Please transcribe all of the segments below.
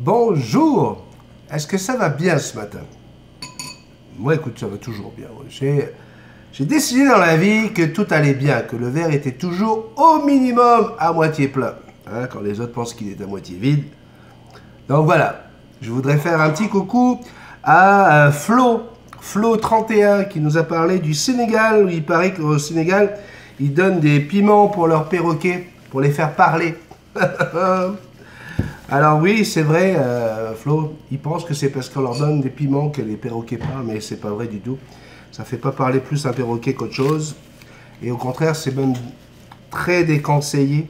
Bonjour. Est-ce que ça va bien ce matin? Moi, écoute, ça va toujours bien. J'ai décidé dans la vie que tout allait bien, que le verre était toujours au minimum à moitié plein, hein, quand les autres pensent qu'il est à moitié vide. Donc voilà, je voudrais faire un petit coucou à Flo31 qui nous a parlé du Sénégal. Il paraît qu'au Sénégal, ils donnent des piments pour leurs perroquets, pour les faire parler. Alors oui, c'est vrai, Flo, ils pensent que c'est parce qu'on leur donne des piments que les perroquets parlent, mais c'est pas vrai du tout. Ça fait pas parler plus un perroquet qu'autre chose. Et au contraire, c'est même très déconseillé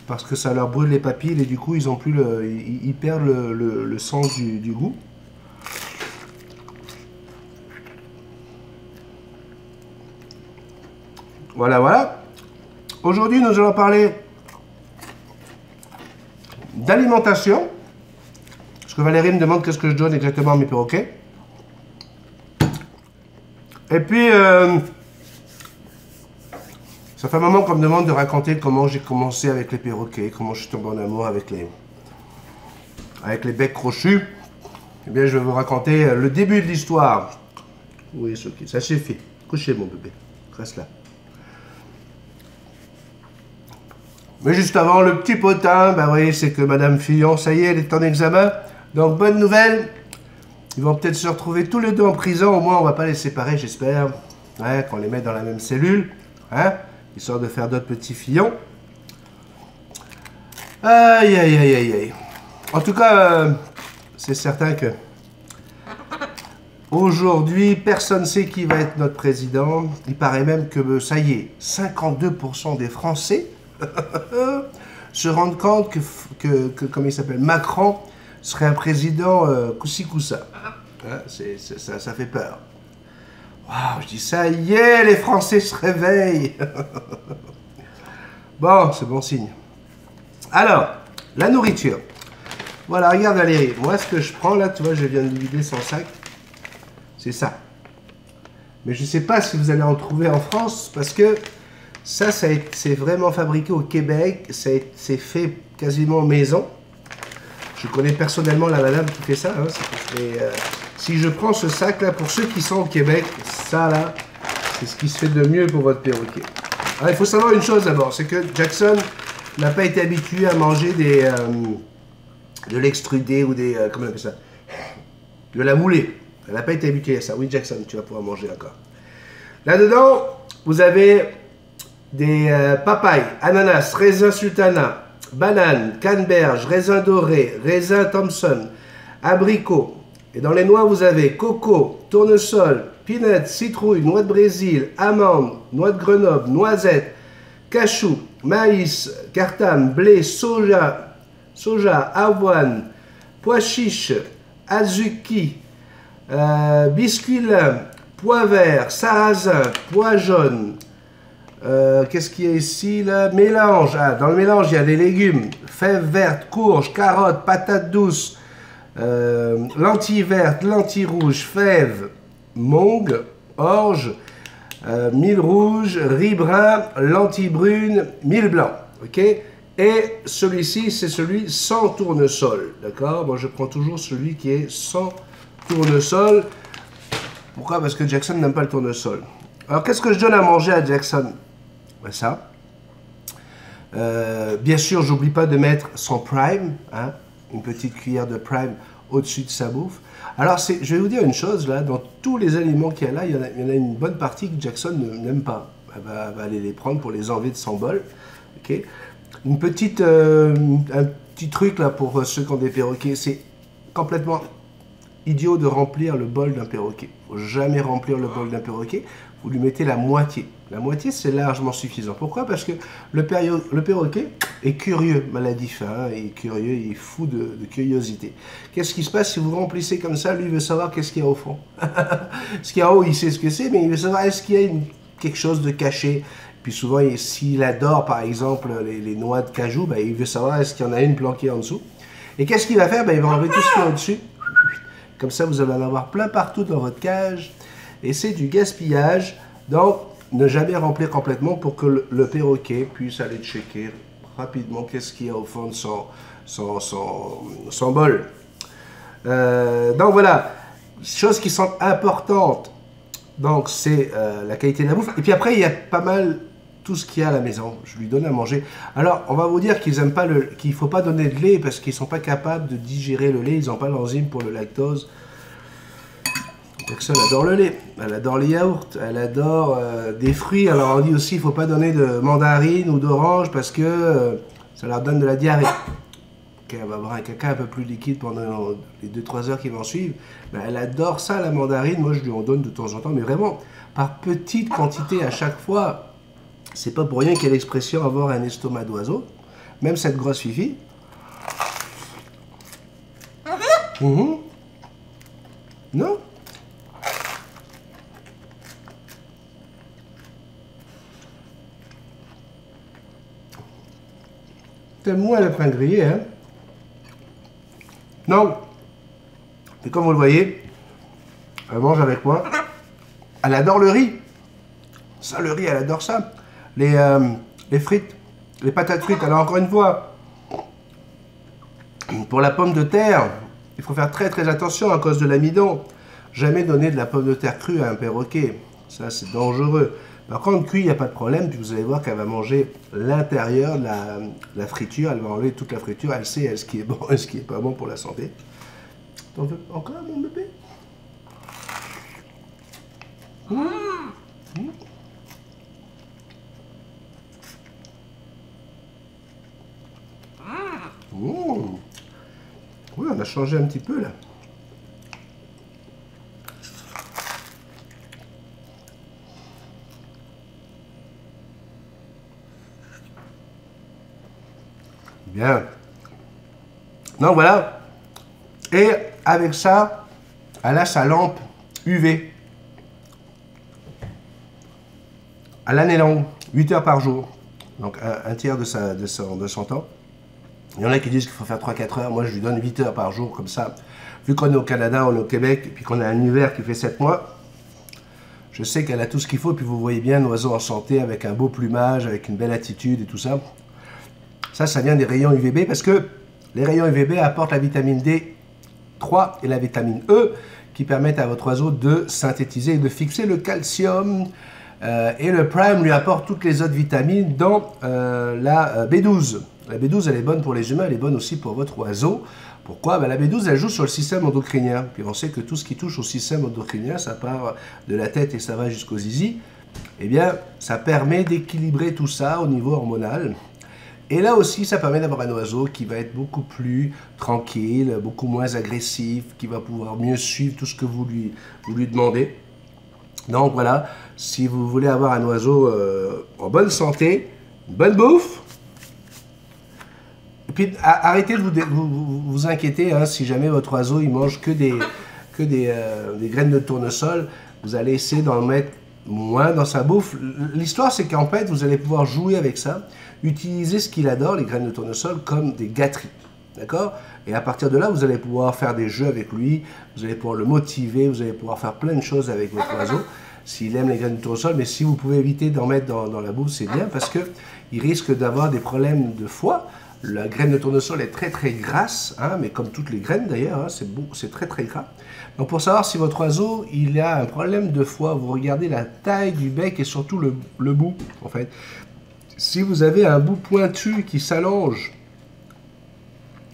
parce que ça leur brûle les papilles et du coup, ils ont plus ils perdent le sens du goût. Voilà, voilà. Aujourd'hui, nous allons parler d'alimentation. Parce que Valérie me demande qu'est-ce que je donne exactement à mes perroquets. Et puis, ça fait un moment qu'on me demande de raconter comment j'ai commencé avec les perroquets, comment je suis tombé en amour avec les becs crochus. Eh bien, je vais vous raconter le début de l'histoire. Oui, ça suffit. Couchez, mon bébé. Reste là. Mais juste avant, le petit potin, bah oui, c'est que Madame Fillon, ça y est, elle est en examen. Donc, bonne nouvelle. Ils vont peut-être se retrouver tous les deux en prison. Au moins, on va pas les séparer, j'espère. Ouais, qu'on les mette dans la même cellule. Hein, histoire de faire d'autres petits Fillons. Aïe, aïe, aïe, aïe, aïe. En tout cas, c'est certain que aujourd'hui, personne ne sait qui va être notre président. Il paraît même que, ça y est, 52% des Français se rendent compte que comme il s'appelle, Macron serait un président coussi-coussa. Hein, ça fait peur. Waouh, je dis ça y est, les Français se réveillent. Bon, c'est bon signe. Alors, la nourriture. Voilà, regarde Valérie, moi ce que je prends là, tu vois, je viens de vider son sac. C'est ça. Mais je ne sais pas si vous allez en trouver en France, parce que ça c'est vraiment fabriqué au Québec, c'est fait quasiment maison. Je connais personnellement la madame qui fait ça. Hein, si je prends ce sac là, pour ceux qui sont au Québec, ça là, c'est ce qui se fait de mieux pour votre perroquet. Alors, il faut savoir une chose d'abord, c'est que Jackson n'a pas été habitué à manger de l'extrudé ou des... comment on appelle ça? De la moulée. Elle n'a pas été habituée à ça. Oui, Jackson, tu vas pouvoir manger encore. Là-dedans, vous avez des papayes, ananas, raisin sultana, banane, canneberge, raisin doré, raisin Thompson, abricot. Et dans les noix, vous avez coco, tournesol, peanut, citrouille, noix de Brésil, amande, noix de Grenoble, noisette, cachou, maïs, cartame, blé, soja, avoine, pois chiche, azuki, biscuit lin, pois vert, sarrasin, pois jaune. Qu'est-ce qu'il y a ici là? Mélange. Ah, dans le mélange, il y a des légumes, fèves vertes, courges, carottes, patates douces, lentilles vertes, lentilles rouges, fèves, mangue, orge, mil rouge, riz brun, lentilles brunes, mil blanc. Ok? Et celui-ci, c'est celui sans tournesol. D'accord? Moi, je prends toujours celui qui est sans tournesol. Pourquoi? Parce que Jackson n'aime pas le tournesol. Alors, qu'est-ce que je donne à manger à Jackson? Ben ça. Bien sûr, j'oublie pas de mettre son prime, hein, une petite cuillère de prime au-dessus de sa bouffe. Alors, je vais vous dire une chose, là, dans tous les aliments qu'il y a là, il y en a une bonne partie que Jackson n'aime pas. Elle va aller les prendre pour les enlever de son bol. Okay. Un petit truc, là, pour ceux qui ont des perroquets, c'est complètement idiot de remplir le bol d'un perroquet. Il ne faut jamais remplir le bol d'un perroquet. Vous lui mettez la moitié. La moitié, c'est largement suffisant. Pourquoi? Parce que le perroquet est curieux, maladif. Hein, il est curieux, il est fou de curiosité. Qu'est-ce qui se passe si vous remplissez comme ça? Lui, il veut savoir qu'est-ce qu'il y a au fond. Ce qu'il y a en haut, il sait ce que c'est, mais il veut savoir est-ce qu'il y a quelque chose de caché. Puis souvent, s'il adore, par exemple, les noix de cajou, ben, il veut savoir est-ce qu'il y en a une planquée en dessous. Et qu'est-ce qu'il va faire? Ben, il va enlever tout ce qu'il y a au-dessus. Comme ça, vous allez en avoir plein partout dans votre cage. Et c'est du gaspillage. Donc, ne jamais remplir complètement pour que le perroquet puisse aller checker rapidement qu'est-ce qu'il y a au fond de son bol. Donc voilà, choses qui sont importantes. Donc c'est la qualité de la bouffe. Et puis après, il y a pas mal tout ce qu'il y a à la maison. Je lui donne à manger. Alors, on va vous dire qu'ils aiment pas qu'il faut pas donner de lait parce qu'ils sont pas capables de digérer le lait. Ils n'ont pas l'enzyme pour le lactose. Personne adore le lait. Elle adore les yaourts. Elle adore des fruits. Alors on dit aussi il faut pas donner de mandarine ou d'orange parce que ça leur donne de la diarrhée. Elle va avoir un caca un peu plus liquide pendant les 2-3 heures qui vont suivre. Ben, elle adore ça, la mandarine. Moi, je lui en donne de temps en temps, mais vraiment par petite quantité à chaque fois. C'est pas pour rien qu'il y a l'expression avoir un estomac d'oiseau. Même cette grosse fifi. Non? T'aimes moins le pain grillé, hein? Non. Et comme vous le voyez, elle mange avec moi. Elle adore le riz. Ça, le riz, elle adore ça. Les frites, les patates frites. Alors encore une fois, pour la pomme de terre, il faut faire très très attention à cause de l'amidon. Jamais donner de la pomme de terre crue à un perroquet. Ça, c'est dangereux. Par contre, cuit, il n'y a pas de problème. Puis vous allez voir qu'elle va manger l'intérieur de la friture. Elle va enlever toute la friture. Elle sait ce qui est bon et ce qui n'est pas bon pour la santé. T'en veux encore, mon bébé? Oui, on a changé un petit peu là. Bien. Donc voilà. Et avec ça, elle a sa lampe UV. À l'année longue, 8 heures par jour. Donc un tiers de son temps. Il y en a qui disent qu'il faut faire 3-4 heures. Moi, je lui donne 8 heures par jour, comme ça. Vu qu'on est au Canada, on est au Québec, et puis qu'on a un hiver qui fait 7 mois, je sais qu'elle a tout ce qu'il faut. Puis vous voyez bien un oiseau en santé, avec un beau plumage, avec une belle attitude et tout ça. Ça vient des rayons UVB, parce que les rayons UVB apportent la vitamine D3 et la vitamine E, qui permettent à votre oiseau de synthétiser et de fixer le calcium. Et le Prime lui apporte toutes les autres vitamines, dont la B12. La B12, elle est bonne pour les humains, elle est bonne aussi pour votre oiseau. Pourquoi? La B12, elle joue sur le système endocrinien. Puis on sait que tout ce qui touche au système endocrinien, ça part de la tête et ça va jusqu'au zizi. Eh bien, ça permet d'équilibrer tout ça au niveau hormonal. Et là aussi, ça permet d'avoir un oiseau qui va être beaucoup plus tranquille, beaucoup moins agressif, qui va pouvoir mieux suivre tout ce que vous lui demandez. Donc voilà, si vous voulez avoir un oiseau en bonne santé, une bonne bouffe, et puis arrêtez de vous inquiéter, hein, si jamais votre oiseau il mange que des graines de tournesol, vous allez essayer d'en mettre moins dans sa bouffe. L'histoire c'est qu'en fait vous allez pouvoir jouer avec ça, utiliser ce qu'il adore, les graines de tournesol, comme des gâteries. D'accord? Et à partir de là, vous allez pouvoir faire des jeux avec lui, vous allez pouvoir le motiver, vous allez pouvoir faire plein de choses avec votre oiseau, s'il aime les graines de tournesol. Mais si vous pouvez éviter d'en mettre dans la bouffe, c'est bien, parce qu'il risque d'avoir des problèmes de foie. La graine de tournesol est très très grasse, hein, mais comme toutes les graines d'ailleurs, hein, c'est très très gras. Donc pour savoir si votre oiseau il a un problème de foie, vous regardez la taille du bec et surtout le bout, en fait. Si vous avez un bout pointu qui s'allonge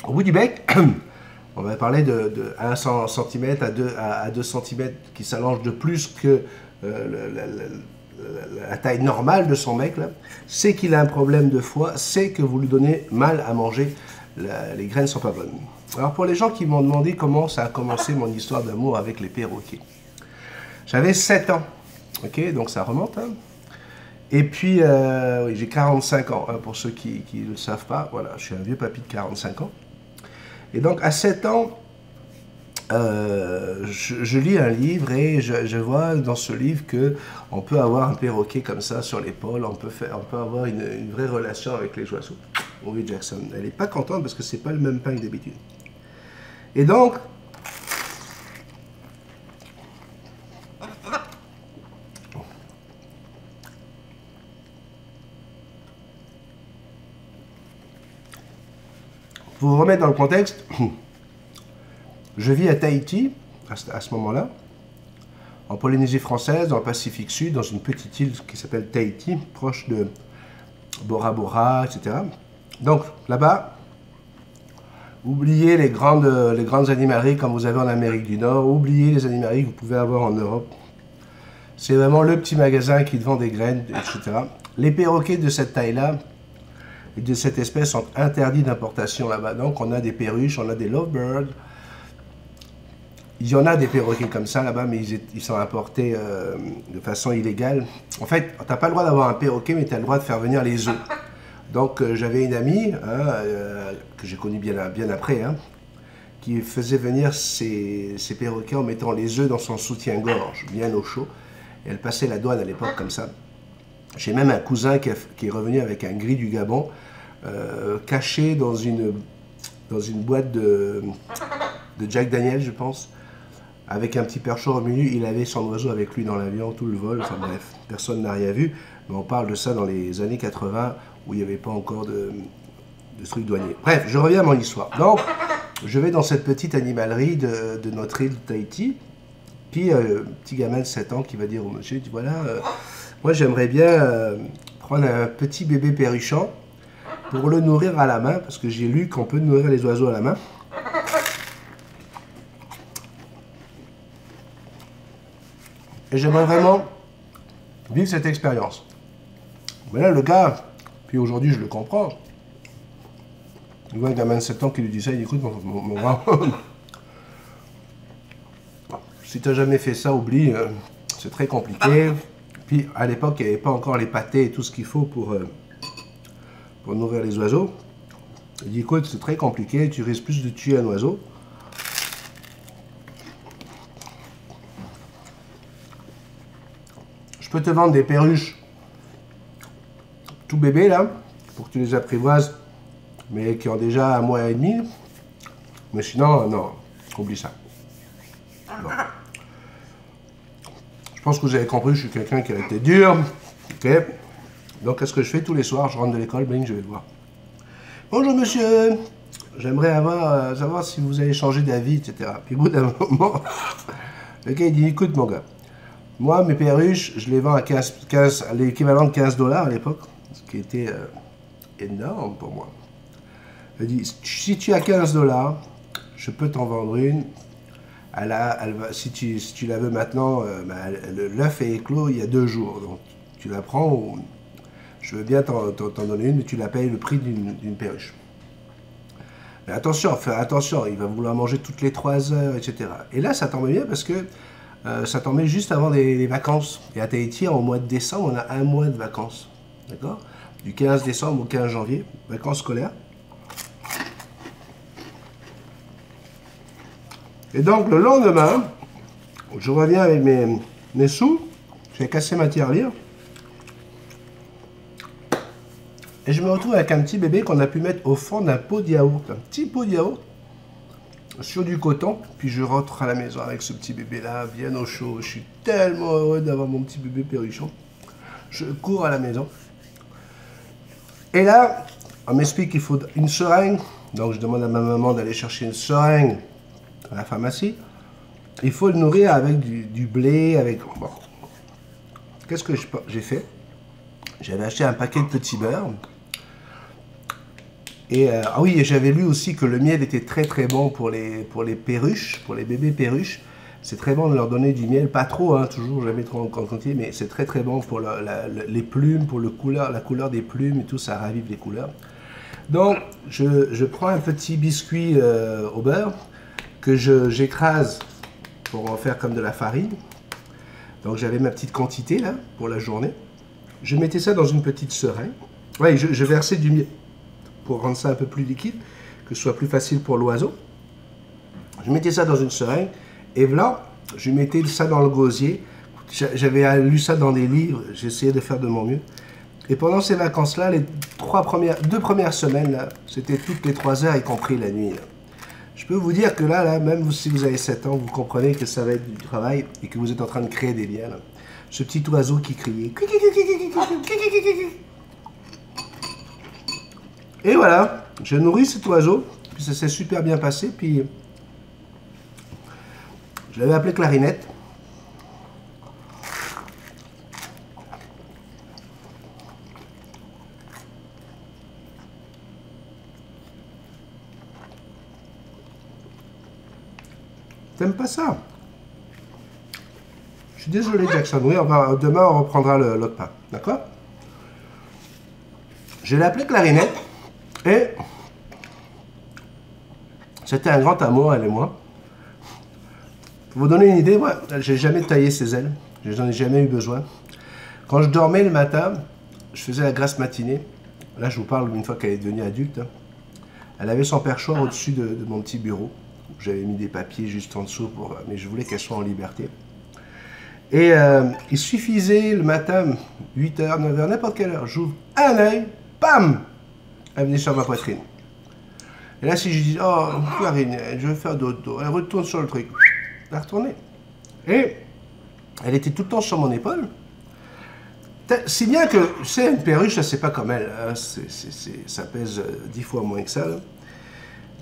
au bout du bec, on va parler de 1 cm à 2 cm qui s'allonge de plus que la taille normale de son bec, c'est qu'il a un problème de foie, c'est que vous lui donnez mal à manger, les graines ne sont pas bonnes. Alors pour les gens qui m'ont demandé comment ça a commencé mon histoire d'amour avec les perroquets, j'avais 7 ans, ok, donc ça remonte, hein. Et puis oui, j'ai 45 ans, hein, pour ceux qui ne le savent pas, voilà, je suis un vieux papy de 45 ans. Et donc, à 7 ans, je lis un livre et je vois dans ce livre qu'on peut avoir un perroquet comme ça sur l'épaule, on peut avoir une vraie relation avec les oiseaux. Oui, Jackson, elle n'est pas contente parce que c'est pas le même pain que d'habitude. Et donc, Pour vous remettre dans le contexte, je vis à Tahiti, à ce moment-là, en Polynésie française, dans le Pacifique Sud, dans une petite île qui s'appelle Tahiti, proche de Bora Bora, etc. Donc, là-bas, oubliez les grandes animaleries comme vous avez en Amérique du Nord, oubliez les animaleries que vous pouvez avoir en Europe. C'est vraiment le petit magasin qui te vend des graines, etc. Les perroquets de cette taille-là et de cette espèce sont interdits d'importation là-bas. Donc, on a des perruches, on a des lovebirds. Il y en a des perroquets comme ça là-bas, mais ils sont importés de façon illégale. En fait, tu n'as pas le droit d'avoir un perroquet, mais tu as le droit de faire venir les œufs. Donc, j'avais une amie, que j'ai connue bien après, qui faisait venir ces perroquets en mettant les œufs dans son soutien-gorge, bien au chaud. Et elle passait la douane à l'époque comme ça. J'ai même un cousin qui est revenu avec un gris du Gabon, caché dans une boîte de Jack Daniel, je pense, avec un petit perchoir au milieu. Il avait son oiseau avec lui dans l'avion, tout le vol. Enfin bref, personne n'a rien vu. Mais on parle de ça dans les années 80, où il n'y avait pas encore de trucs douaniers. Bref, je reviens à mon histoire. Donc, je vais dans cette petite animalerie de notre île de Tahiti. Puis, petit gamin de 7 ans qui va dire au monsieur, dit, voilà, moi j'aimerais bien prendre un petit bébé perruchon pour le nourrir à la main, parce que j'ai lu qu'on peut nourrir les oiseaux à la main. Et j'aimerais vraiment vivre cette expérience. Mais là, le gars, puis aujourd'hui je le comprends, il voit un gamin de 7 ans qui lui dit ça, il dit, écoute, mon grand, si tu n'as jamais fait ça, oublie, c'est très compliqué. Puis à l'époque, il n'y avait pas encore les pâtés et tout ce qu'il faut pour nourrir les oiseaux. Il dit, écoute, c'est très compliqué, tu risques plus de tuer un oiseau. Je peux te vendre des perruches tout bébés là, pour que tu les apprivoises, mais qui ont déjà 1 mois et demi. Mais sinon, non, oublie ça. Non. Je pense que vous avez compris, je suis quelqu'un qui a été dur. Ok. Donc, qu'est-ce que je fais tous les soirs? Je rentre de l'école, bling, je vais le voir. Bonjour monsieur, j'aimerais savoir si vous avez changé d'avis, etc. Puis au bout d'un moment, le gars il dit, écoute mon gars, moi mes perruches, je les vends à l'équivalent de 15 $ à l'époque, ce qui était énorme pour moi. Il dit, si tu as 15 $, je peux t'en vendre une. Si tu la veux maintenant, l'œuf est éclos il y a 2 jours. Donc tu la prends, ou, je veux bien t'en donner une, mais tu la payes le prix d'une perruche. Mais attention, fais attention, il va vouloir manger toutes les 3 heures, etc. Et là, ça tombait bien parce que ça tombait juste avant les vacances. Et à Tahiti, au mois de décembre, on a 1 mois de vacances. D'accord? Du 15 décembre au 15 janvier, vacances scolaires. Et donc, le lendemain, je reviens avec mes sous. J'ai cassé ma tirelire. Et je me retrouve avec un petit bébé qu'on a pu mettre au fond d'un pot de yaourt. Un petit pot de yaourt sur du coton. Puis je rentre à la maison avec ce petit bébé-là, bien au chaud. Je suis tellement heureux d'avoir mon petit bébé perruchon. Je cours à la maison. Et là, on m'explique qu'il faut une seringue. Donc je demande à ma maman d'aller chercher une seringue à la pharmacie. Il faut le nourrir avec du blé, avec... Bon. Qu'est-ce que j'ai fait? J'avais acheté un paquet de petits beurres. Et ah oui, et j'avais lu aussi que le miel était très très bon pour les perruches, pour les bébés perruches. C'est très bon de leur donner du miel, pas trop, hein, toujours jamais trop en quantité, mais c'est très très bon pour les plumes, pour la couleur des plumes et tout, ça ravive les couleurs. Donc, je prends un petit biscuit au beurre que j'écrase pour en faire comme de la farine. Donc, j'avais ma petite quantité là pour la journée. Je mettais ça dans une petite seringue. Ouais, je versais du miel pour rendre ça un peu plus liquide, que ce soit plus facile pour l'oiseau. Je mettais ça dans une seringue et voilà, je mettais ça dans le gosier. J'avais lu ça dans des livres, j'essayais de faire de mon mieux. Et pendant ces vacances-là, les 2 premières semaines, c'était toutes les 3 heures, y compris la nuit. Là. Je peux vous dire que là, même si vous avez 7 ans, vous comprenez que ça va être du travail et que vous êtes en train de créer des liens. Là. Ce petit oiseau qui criait. Et voilà, je nourris cet oiseau. Puis puis ça s'est super bien passé, puis je l'avais appelé Clarinette. T'aimes pas ça? Je suis désolé, Jackson. Oui, demain, on reprendra l'autre pain. D'accord? Je l'ai appelé Clarinette. Et c'était un grand amour, elle et moi. Pour vous donner une idée, moi, j'ai jamais taillé ses ailes. Je n'en ai jamais eu besoin. Quand je dormais le matin, je faisais la grasse matinée. Là, je vous parle d'une fois qu'elle est devenue adulte. Elle avait son perchoir au-dessus de mon petit bureau. J'avais mis des papiers juste en dessous, mais je voulais qu'elle soit en liberté. Et il suffisait le matin, 8h, 9h, n'importe quelle heure, j'ouvre un œil, bam, elle venait sur ma poitrine. Et là, si je dis, oh, Clarine, je vais faire dodo, elle retourne sur le truc, elle retournait. Et elle était tout le temps sur mon épaule. Si bien que, c'est une perruche, ça c'est pas comme elle, hein, ça pèse 10 fois moins que ça. Là.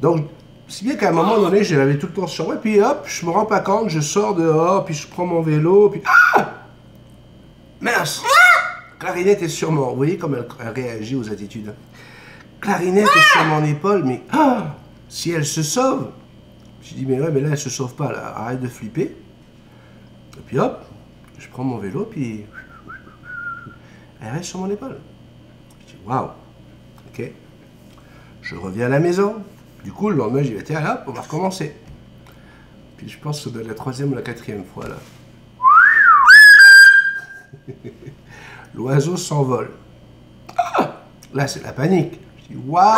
Donc, si bien qu'à un moment donné, je l'avais tout le temps sur moi, puis hop, je me rends pas compte, je sors dehors, puis je prends mon vélo, puis... Ah! Mince! Clarinette est sur moi. Vous voyez comme elle réagit aux attitudes. Clarinette est sur mon épaule, mais ah! Si elle se sauve... Je dis, mais ouais, mais là, elle se sauve pas, là. Arrête de flipper. Et puis hop, je prends mon vélo, puis... Elle reste sur mon épaule. Je dis, waouh! Ok. Je reviens à la maison. Du coup, le lendemain, j'ai dit, tiens, hop, on va recommencer. Puis je pense que c'est de la 3e ou la 4e fois, là. L'oiseau s'envole. Ah, là, c'est la panique. Je dis, waouh!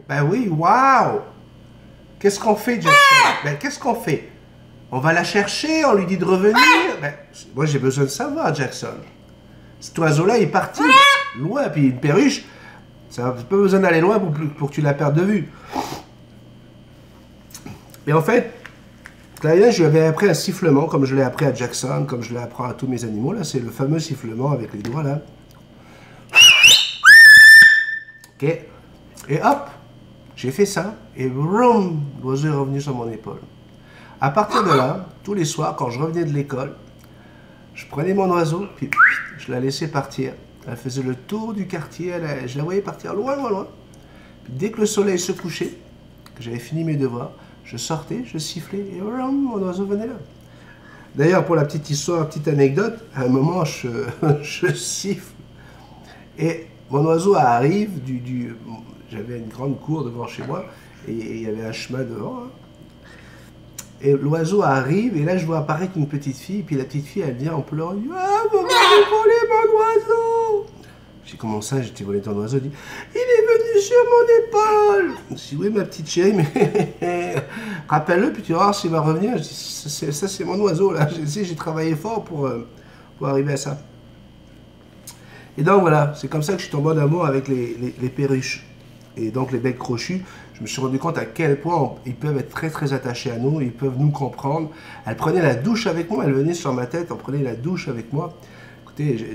Ben oui, waouh! Qu'est-ce qu'on fait, Jackson? Ben, qu'est-ce qu'on fait? On va la chercher, on lui dit de revenir. Ben, moi, j'ai besoin de savoir, Jackson. Cet oiseau-là est parti loin, puis une perruche... Ça n'a pas besoin d'aller loin pour que tu la perdes de vue. Et en fait, Clarinette, je lui avais appris un sifflement, comme je l'ai appris à Jackson, comme je l'ai appris à tous mes animaux. Là, c'est le fameux sifflement avec les doigts, là. Ok. Et hop, j'ai fait ça, et vroom, l'oiseau est revenu sur mon épaule. À partir de là, tous les soirs, quand je revenais de l'école, je prenais mon oiseau, puis je la laissais partir. Elle faisait le tour du quartier, je la voyais partir loin, loin, loin. Puis dès que le soleil se couchait, que j'avais fini mes devoirs, je sortais, je sifflais, et voilà, mon oiseau venait là. D'ailleurs, pour la petite histoire, petite anecdote, à un moment, je siffle, et mon oiseau arrive j'avais une grande cour devant chez moi, et il y avait un chemin devant, hein. Et l'oiseau arrive, et là, je vois apparaître une petite fille, puis la petite fille, elle vient en pleurant, elle dit, ah, maman, j'ai volé mon oiseau! J'ai comment ça, j'ai volé ton oiseau? Elle dit, il est venu sur mon épaule! Je dis, oui, ma petite chérie, mais rappelle-le, puis tu vas voir s'il va revenir. Je dis, ça, c'est mon oiseau, là. J'ai travaillé fort pour arriver à ça. Et donc, voilà, c'est comme ça que je suis tombé en amour avec les perruches. Et donc, les becs crochus, je me suis rendu compte à quel point ils peuvent être très, très attachés à nous, ils peuvent nous comprendre. Elle prenait la douche avec moi, elle venait sur ma tête, on prenait la douche avec moi. Écoutez,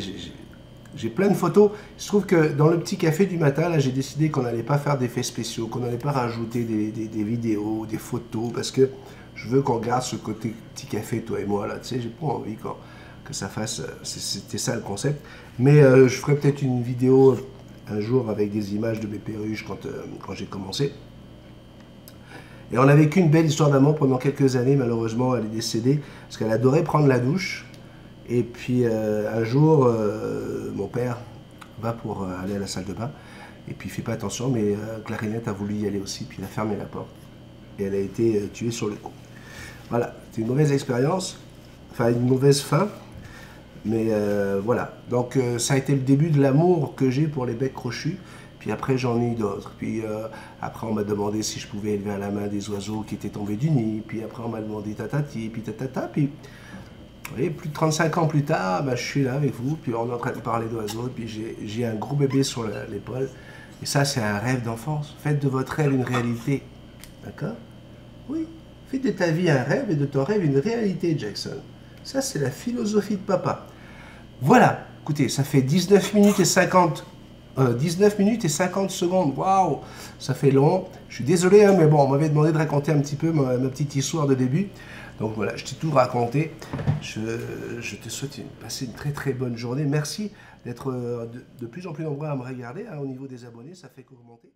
j'ai plein de photos. Il se trouve que dans le petit café du matin, là, j'ai décidé qu'on n'allait pas faire d'effets spéciaux, qu'on n'allait pas rajouter des vidéos, des photos, parce que je veux qu'on garde ce côté petit café, toi et moi, là, tu sais, j'ai pas envie que ça fasse... C'était ça le concept. Mais je ferai peut-être une vidéo un jour avec des images de mes perruches quand j'ai commencé. Et on a vécu une belle histoire d'amour pendant quelques années. Malheureusement, elle est décédée parce qu'elle adorait prendre la douche. Et puis un jour, mon père va pour aller à la salle de bain. Et puis il ne fait pas attention, mais Clarinette a voulu y aller aussi. Puis il a fermé la porte. Et elle a été tuée sur le coup. Voilà, c'était une mauvaise expérience. Enfin, une mauvaise fin. Mais voilà. Donc ça a été le début de l'amour que j'ai pour les becs crochus. Puis après, j'en ai eu d'autres. Puis après, on m'a demandé si je pouvais élever à la main des oiseaux qui étaient tombés du nid. Puis après, on m'a demandé tatati, puis tatata. Puis, vous voyez, plus de 35 ans plus tard, ben, je suis là avec vous. Puis on est en train de parler d'oiseaux. Puis j'ai un gros bébé sur l'épaule. Et ça, c'est un rêve d'enfance. Faites de votre rêve une réalité. D'accord? Oui. Faites de ta vie un rêve et de ton rêve une réalité, Jackson. Ça, c'est la philosophie de papa. Voilà. Écoutez, ça fait 19 minutes et 50 19 minutes et 50 secondes. Waouh, ça fait long. Je suis désolé, hein, mais bon, on m'avait demandé de raconter un petit peu ma petite histoire de début. Donc voilà, je t'ai tout raconté. Je te souhaite passer une très très bonne journée. Merci d'être de plus en plus nombreux à me regarder, hein, au niveau des abonnés, ça fait qu'augmenter.